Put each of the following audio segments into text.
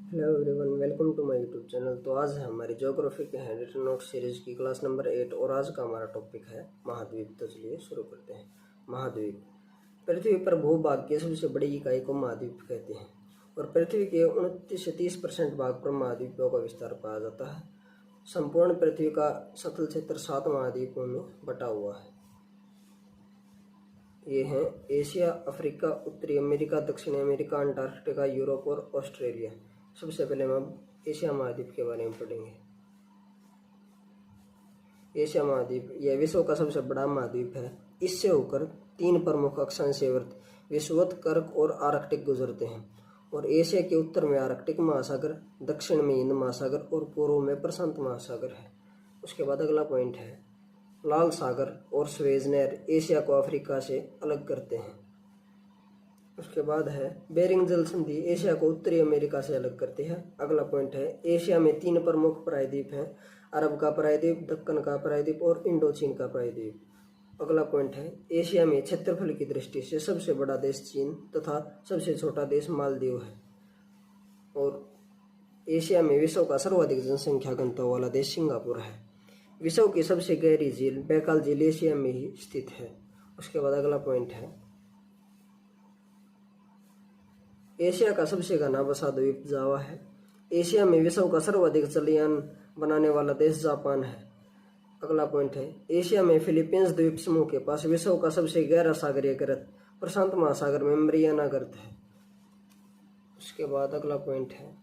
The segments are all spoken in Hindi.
Hello everyone, welcome to my YouTube channel. तो आज है हमारी ज्योग्राफी के हैंड रिटन नोट सीरीज की क्लास नंबर 8 और आज का हमारा टॉपिक है महाद्वीप। तो चलिए शुरू करते हैं। महाद्वीप पृथ्वी पर भूभाग की सबसे बड़ी इकाई को महाद्वीप कहते हैं और पृथ्वी के 29 से 30% भाग पर महाद्वीपों का विस्तार पाया जाता है। संपूर्ण पृथ्वी का सकल क्षेत्र 7 महाद्वीपों में बटा हुआ है। ये हैं एशिया, अफ्रीका, उत्तरी अमेरिका, दक्षिणी अमेरिका, अंटार्कटिका, यूरोप और ऑस्ट्रेलिया। सबसे पहले हम एशिया महाद्वीप के बारे में पढ़ेंगे। एशिया महाद्वीप यह विश्व का सबसे बड़ा महाद्वीप है। इससे होकर 3 प्रमुख अक्षांशीय वृत्त विषुवत, कर्क और आर्कटिक गुजरते हैं और एशिया के उत्तर में आर्कटिक महासागर, दक्षिण में हिंद महासागर और पूर्व में प्रशांत महासागर है। उसके बाद अगला पॉइंट है लाल सागर और स्वेज नहर एशिया को अफ्रीका से अलग करते हैं। उसके बाद है बेरिंग जल संधि एशिया को उत्तरी अमेरिका से अलग करती है। अगला पॉइंट है एशिया में 3 प्रमुख प्रायद्वीप हैं, अरब का प्रायद्वीप, दक्कन का प्रायद्वीप और इंडोचीन का प्रायद्वीप। अगला पॉइंट है एशिया में क्षेत्रफल की दृष्टि से सबसे बड़ा देश चीन तथा सबसे छोटा देश मालदीव है और एशिया में विश्व का सर्वाधिक जनसंख्या घनत्व वाला देश सिंगापुर है। विश्व की सबसे गहरी झील बैकाल झील एशिया में ही स्थित है। उसके बाद अगला पॉइंट है एशिया का सबसे घना बसा द्वीप जावा है। एशिया में विश्व का सर्वाधिक जलयान बनाने वाला देश जापान है। अगला पॉइंट है एशिया में फिलीपींस द्वीप समूह के पास विश्व का सबसे गहरा सागरीय गर्त प्रशांत महासागर में मरियाना गर्त है। उसके बाद अगला पॉइंट है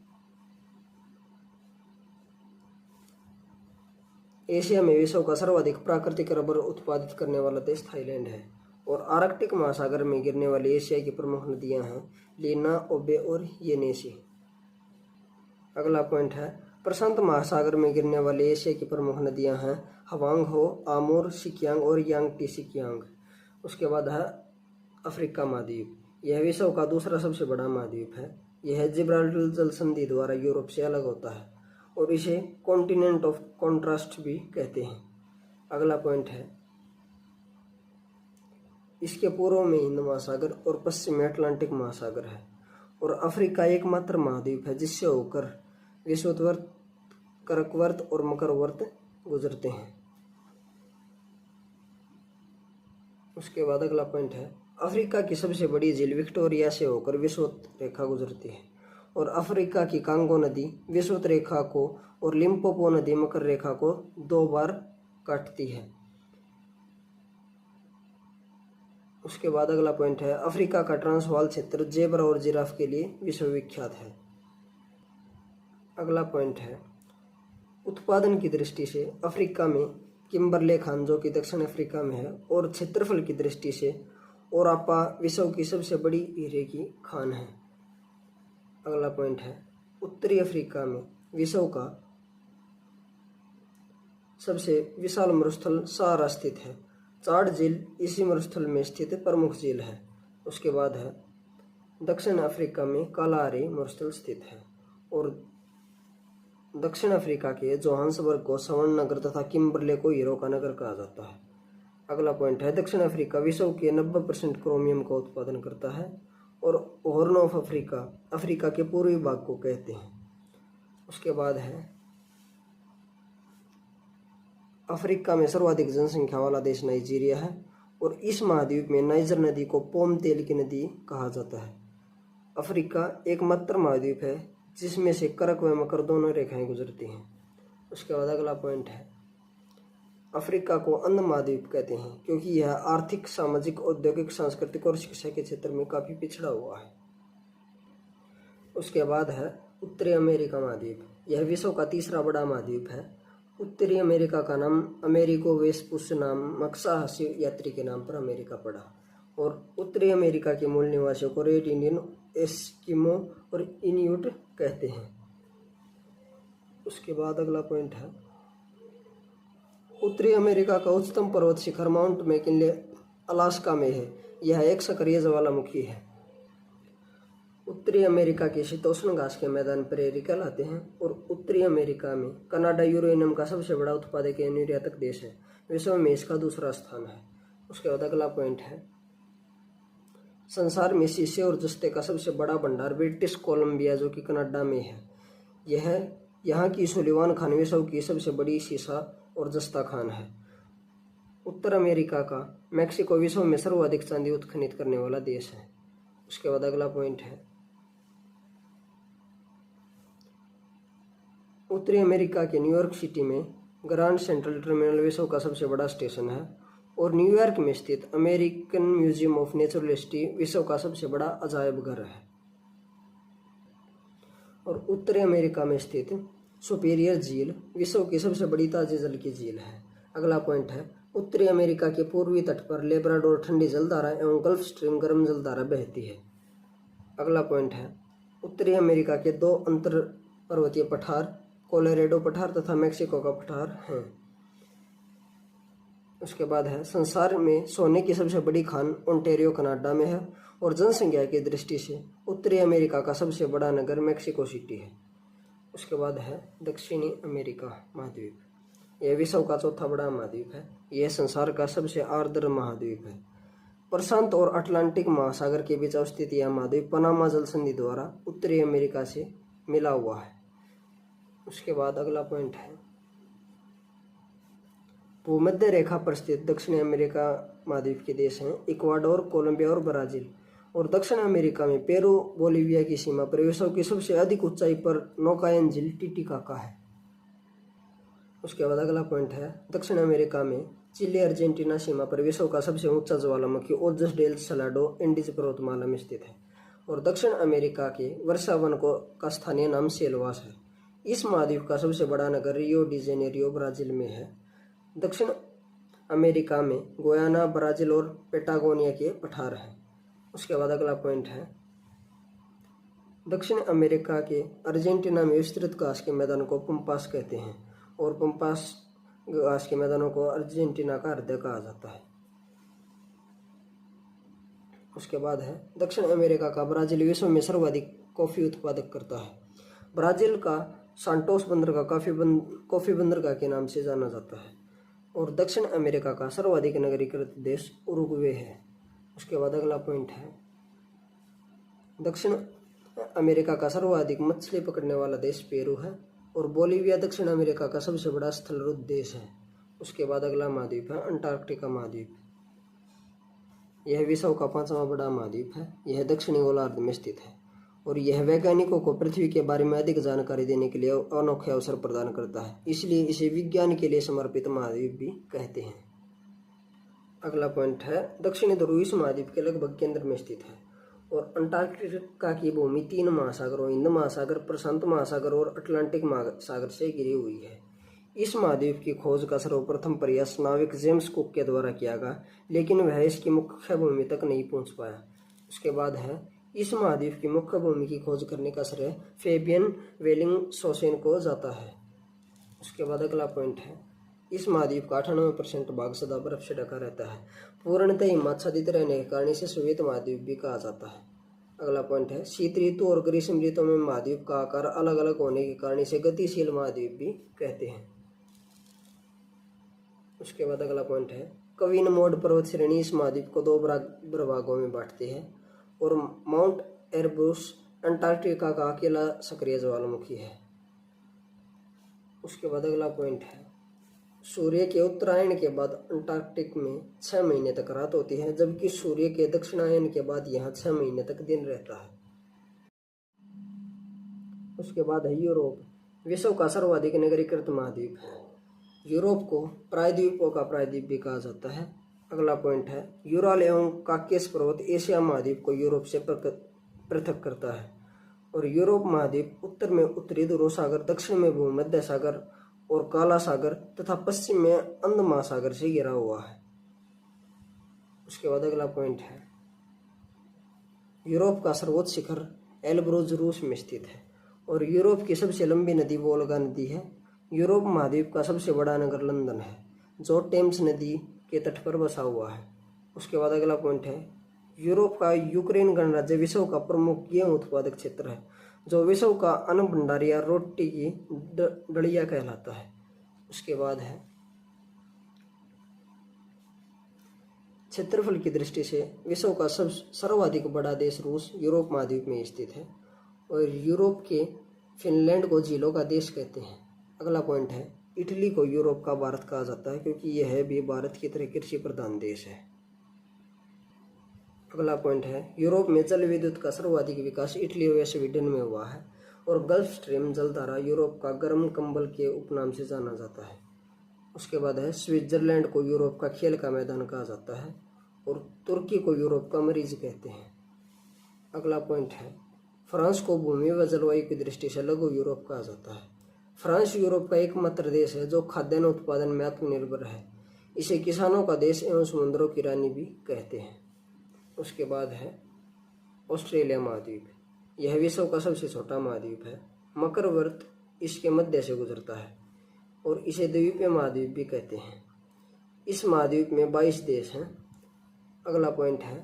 एशिया में विश्व का सर्वाधिक प्राकृतिक रबर उत्पादित करने वाला देश थाईलैंड है और आर्कटिक महासागर में गिरने वाली एशिया की प्रमुख नदियां हैं लीना, ओबे और येनेसी। अगला पॉइंट है प्रशांत महासागर में गिरने वाली एशिया की प्रमुख नदियां हैं हवांग हो, आमूर, सिकियांग और यांगटी सिकियांग। उसके बाद है अफ्रीका महाद्वीप। यह विश्व का दूसरा सबसे बड़ा महाद्वीप है। यह जिब्राल्टर जल संधि द्वारा यूरोप से अलग होता है और इसे कॉन्टिनेंट ऑफ कॉन्ट्रास्ट भी कहते हैं। अगला पॉइंट है इसके पूर्व में हिंद महासागर और पश्चिम में अटलांटिक महासागर है और अफ्रीका एकमात्र महाद्वीप है जिससे होकर विषुवत, कर्कवर्त और मकरवर्त गुजरते हैं। उसके बाद अगला पॉइंट है अफ्रीका की सबसे बड़ी झील विक्टोरिया से होकर विषुवत रेखा गुजरती है और अफ्रीका की कांगो नदी विषुवत रेखा को और लिम्पोपो नदी मकर रेखा को 2 बार काटती है। उसके बाद अगला पॉइंट है अफ्रीका का ट्रांसवाल क्षेत्र जेब्रा और जिराफ के लिए विश्वविख्यात है। अगला पॉइंट है उत्पादन की दृष्टि से अफ्रीका में किम्बरले खान जो कि दक्षिण अफ्रीका में है और क्षेत्रफल की दृष्टि से ओरापा विश्व की सबसे बड़ी हीरे की खान है। अगला पॉइंट है उत्तरी अफ्रीका में विश्व का सबसे विशाल मरुस्थल सहारा स्थित है। चाड झील इसी मरुस्थल में स्थित प्रमुख झील है। उसके बाद है दक्षिण अफ्रीका में कालाहारी मरुस्थल स्थित है और दक्षिण अफ्रीका के जोहान्सबर्ग को स्वर्ण नगर तथा किम्बरले को हीरो का नगर कहा जाता है। अगला पॉइंट है दक्षिण अफ्रीका विश्व के 90% क्रोमियम का उत्पादन करता है और हॉर्न ऑफ अफ्रीका अफ्रीका के पूर्वी भाग को कहते हैं। उसके बाद है अफ्रीका में सर्वाधिक जनसंख्या वाला देश नाइजीरिया है और इस महाद्वीप में नाइजर नदी को पोम तेल की नदी कहा जाता है। अफ्रीका एकमात्र महाद्वीप है जिसमें से कर्क व मकर दोनों रेखाएं गुजरती हैं। उसके बाद अगला पॉइंट है अफ्रीका को अंध महाद्वीप कहते हैं क्योंकि यह आर्थिक, सामाजिक, औद्योगिक, सांस्कृतिक और शिक्षा के क्षेत्र में काफी पिछड़ा हुआ है। उसके बाद है उत्तरी अमेरिका महाद्वीप। यह विश्व का तीसरा बड़ा महाद्वीप है। उत्तरी अमेरिका का नाम अमेरिको वेस्पुस नामक साहसी यात्री के नाम पर अमेरिका पड़ा और उत्तरी अमेरिका के मूल निवासियों को रेड इंडियन, एस्किमो और इन्यूट कहते हैं। उसके बाद अगला पॉइंट है उत्तरी अमेरिका का उच्चतम पर्वत शिखर माउंट मैकिनले अलास्का में है। यह एक सक्रिय ज्वालामुखी है। उत्तरी अमेरिका के शीतोष्ण घास के मैदान प्रेरी कहलाते हैं और उत्तरी अमेरिका में कनाडा यूरेनियम का सबसे बड़ा उत्पादक एवं निर्यातक देश है। विश्व में इसका दूसरा स्थान है। उसके बाद अगला पॉइंट है संसार में शीशे और जस्ते का सबसे बड़ा भंडार ब्रिटिश कोलंबिया जो कि कनाडा में है। यह यहाँ की सुलिवान खान विश्व की सबसे बड़ी सीसा और जस्ता खान है। उत्तर अमेरिका का मैक्सिको विश्व में सर्वाधिक चांदी उत्खनित करने वाला देश है। उसके बाद अगला पॉइंट है, उत्तरी अमेरिका के न्यूयॉर्क सिटी में ग्रांड सेंट्रल टर्मिनल विश्व का सबसे बड़ा स्टेशन है और न्यूयॉर्क में स्थित American museum of natural history विश्व का सबसे बड़ा अजायब घर है। और उत्तरी अमेरिका में स्थित सुपीरियर झील विश्व की सबसे बड़ी ताजे जल की झील है। अगला पॉइंट है, उत्तरी अमेरिका के पूर्वी तट पर लेब्राडोर ठंडी जलधारा एवं गल्फ स्ट्रीम गर्म जलधारा बहती है। अगला पॉइंट है, उत्तरी अमेरिका के 2 अंतर पर्वतीय पठार कोलोराडो पठार तथा मैक्सिको का पठार हैं। उसके बाद है, संसार में सोने की सबसे बड़ी खान ओंटारियो कनाडा में है और जनसंख्या की दृष्टि से उत्तरी अमेरिका का सबसे बड़ा नगर मैक्सिको सिटी है। उसके बाद है, दक्षिणी अमेरिका महाद्वीप, यह विश्व का चौथा बड़ा महाद्वीप है। यह संसार का सबसे आर्द्र महाद्वीप है। प्रशांत और अटलांटिक महासागर के बीच अवस्थित यह महाद्वीप पनामा जल संधि द्वारा उत्तरी अमेरिका से मिला हुआ है। उसके बाद अगला पॉइंट है, भूमध्य रेखा पर स्थित दक्षिण अमेरिका महाद्वीप के देश हैं इक्वाडोर, कोलंबिया और ब्राजील। और दक्षिण अमेरिका में पेरू, बोलीविया की सीमा पर विश्व की सबसे अधिक ऊंचाई पर नौकायन झील टिटिकाका है। उसके बाद अगला पॉइंट है, दक्षिण अमेरिका में चिली अर्जेंटीना सीमा पर विश्व का सबसे ऊंचा ज्वालामुखी ओजस डेल सलाडो इंडीज पर्वतमाला में स्थित है। और दक्षिण अमेरिका के वर्षा वन का स्थानीय नाम सेल्वास है। इस महाद्वीप का सबसे बड़ा नगर रियो डी जेनेरियो ब्राजील में है। दक्षिण अमेरिका में गुयाना, ब्राजील और पेटागोनिया के पठार हैं। उसके बाद अगला पॉइंट है, दक्षिण अमेरिका के अर्जेंटीना में विस्तृत घास के मैदानों को पंपास कहते हैं और पंपास घास के मैदानों को अर्जेंटीना का हृदय कहा जाता है। उसके बाद है, दक्षिण अमेरिका का ब्राजील विश्व में सर्वाधिक कॉफी उत्पादक करता है। ब्राजील का सांटोस बंदरगाह कॉफी बंदरगाह के नाम से जाना जाता है। और दक्षिण अमेरिका का सर्वाधिक नगरीकृत देश उरुग्वे है। उसके बाद अगला पॉइंट है, दक्षिण अमेरिका का सर्वाधिक मछली पकड़ने वाला देश पेरू है और बोलीविया दक्षिण अमेरिका का सबसे बड़ा स्थलरूप देश है। उसके बाद अगला महाद्वीप है अंटार्कटिका महाद्वीप। यह विश्व का 5वां बड़ा महाद्वीप है। यह दक्षिणी गोलार्ध में स्थित है और यह वैज्ञानिकों को पृथ्वी के बारे में अधिक जानकारी देने के लिए अनोखे अवसर प्रदान करता है, इसलिए इसे विज्ञान के लिए समर्पित महाद्वीप भी कहते हैं। अगला पॉइंट है, दक्षिणी ध्रुव इस महाद्वीप के लगभग केंद्र में स्थित है और अंटार्कटिका की भूमि 3 महासागरों हिंद महासागर, प्रशांत महासागर और अटलांटिक महासागर से घिरी हुई है। इस महाद्वीप की खोज का सर्वप्रथम प्रयास नाविक जेम्स कुक के द्वारा किया गया, लेकिन वह इसकी मुख्य भूमि तक नहीं पहुंच पाया। उसके बाद है, इस महाद्वीप की मुख्य भूमि की खोज करने का श्रेय फेबियन वेलिंगसोसेन को जाता है। उसके बाद अगला पॉइंट है, इस महाद्वीप का 98% भाग सदा बर्फ से ढका रहता है। पूर्णतः हिमाच्छादित रहने के कारण इसे श्वेत महाद्वीप भी कहा जाता है। अगला पॉइंट है, शीत ऋतु और ग्रीष्म ऋतु में महाद्वीप का आकार अलग अलग होने के कारण इसे गतिशील महाद्वीप भी कहते हैं। उसके बाद अगला पॉइंट है, कविन मोड पर्वत श्रेणी इस महाद्वीप को 2 बराबर भागों में बांटते हैं और माउंट एरबुस अंटार्कटिका का अकेला सक्रिय ज्वालामुखी है। उसके बाद अगला पॉइंट है, सूर्य के उत्तरायण के बाद अंटार्कटिक में 6 महीने तक रात होती है, जबकि सूर्य के दक्षिणायन के बाद यहाँ 6 महीने तक दिन रहता है। उसके बाद है यूरोप, विश्व का सर्वाधिक नगरीकृत महाद्वीप है। यूरोप को प्रायद्वीपों का प्रायद्वीप भी कहा जाता है। अगला पॉइंट है, यूराल एवं काकेस पर्वत एशिया महाद्वीप को यूरोप से पृथक करता है और यूरोप महाद्वीप उत्तर में उत्तरी ध्रुव सागर, दक्षिण में भूमध्य सागर और काला सागर तथा पश्चिम में अंध महासागर से घिरा हुआ है। उसके बाद अगला पॉइंट है, यूरोप का सर्वोच्च शिखर एल्ब्रूज रूस में स्थित है और यूरोप की सबसे लंबी नदी वोल्गा नदी है। यूरोप महाद्वीप का सबसे बड़ा नगर लंदन है, जो टेम्स नदी के तट पर बसा हुआ है। उसके बाद अगला पॉइंट है, यूरोप का यूक्रेन गणराज्य विश्व का प्रमुख गेहूं उत्पादक क्षेत्र है, जो विश्व का अन्न भंडार या रोटी की डलिया कहलाता है। उसके बाद है, क्षेत्रफल की दृष्टि से विश्व का सर्वाधिक बड़ा देश रूस यूरोप महाद्वीप में स्थित है और यूरोप के फिनलैंड को झीलों का देश कहते हैं। अगला पॉइंट है, इटली को यूरोप का भारत कहा जाता है क्योंकि यह भी भारत की तरह कृषि प्रधान देश है। अगला पॉइंट है, यूरोप में जल विद्युत का सर्वाधिक विकास इटली व स्वीडन में हुआ है और गल्फ स्ट्रीम जलधारा यूरोप का गर्म कंबल के उपनाम से जाना जाता है। उसके बाद है, स्विट्जरलैंड को यूरोप का खेल का मैदान कहा जाता है और तुर्की को यूरोप का मरीज कहते हैं। अगला पॉइंट है, फ्रांस को भूमि व जलवायु की दृष्टि से लघु यूरोप कहा जाता है। फ्रांस यूरोप का एकमात्र देश है जो खाद्यान्न उत्पादन में आत्मनिर्भर है। इसे किसानों का देश एवं समुद्रों की रानी भी कहते हैं। उसके बाद है ऑस्ट्रेलिया महाद्वीप। यह विश्व का सबसे छोटा महाद्वीप है। मकरवर्त इसके मध्य से गुजरता है और इसे द्वीपीय महाद्वीप भी कहते हैं। इस महाद्वीप में 22 देश हैं। अगला पॉइंट है,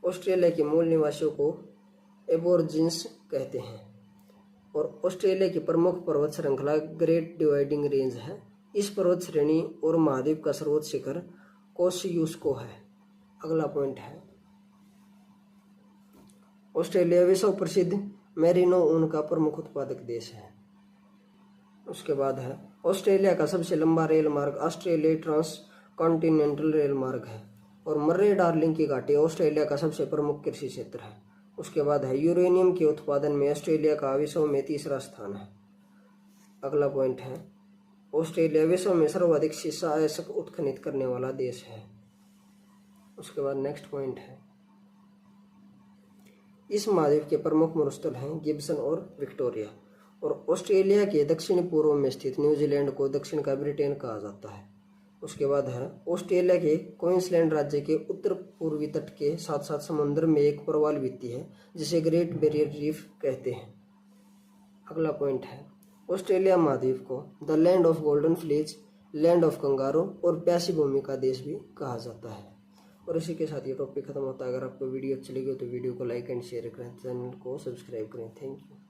ऑस्ट्रेलिया के मूल निवासियों को एबोरिजिन्स कहते हैं और ऑस्ट्रेलिया की प्रमुख पर्वत श्रृंखला ग्रेट डिवाइडिंग रेंज है। इस पर्वत श्रेणी और महाद्वीप का सर्वोच्च शिखर कोसियुस्को है। अगला पॉइंट है, ऑस्ट्रेलिया विश्व प्रसिद्ध मेरिनो ऊन का प्रमुख उत्पादक देश है। उसके बाद है, ऑस्ट्रेलिया का सबसे लंबा रेल मार्ग ऑस्ट्रेलिया ट्रांस कॉन्टिनेंटल रेल मार्ग है और मर्रे डार्लिंग की घाटी ऑस्ट्रेलिया का सबसे प्रमुख कृषि क्षेत्र है। उसके बाद है, यूरेनियम के उत्पादन में ऑस्ट्रेलिया का विश्व में 3रा स्थान है। अगला पॉइंट है, ऑस्ट्रेलिया विश्व में सर्वाधिक सीसा अयस्क उत्खनित करने वाला देश है। उसके बाद नेक्स्ट पॉइंट है, इस महाद्वीप के प्रमुख मरुस्थल हैं गिब्सन और विक्टोरिया और ऑस्ट्रेलिया के दक्षिण पूर्व में स्थित न्यूजीलैंड को दक्षिण का ब्रिटेन कहा जाता है। उसके बाद है, ऑस्ट्रेलिया के क्वींसलैंड राज्य के उत्तर पूर्वी तट के साथ साथ समुद्र में एक प्रवाल भित्ति है जिसे ग्रेट बैरियर रीफ कहते हैं। अगला पॉइंट है, ऑस्ट्रेलिया महाद्वीप को the land of golden fleas, land of kangaroo और प्यासी भूमि का देश भी कहा जाता है। और इसी के साथ ये टॉपिक खत्म होता है। अगर आपको वीडियो अच्छी लगी हो तो वीडियो को लाइक एंड शेयर करें, चैनल को सब्सक्राइब करें। Thank you.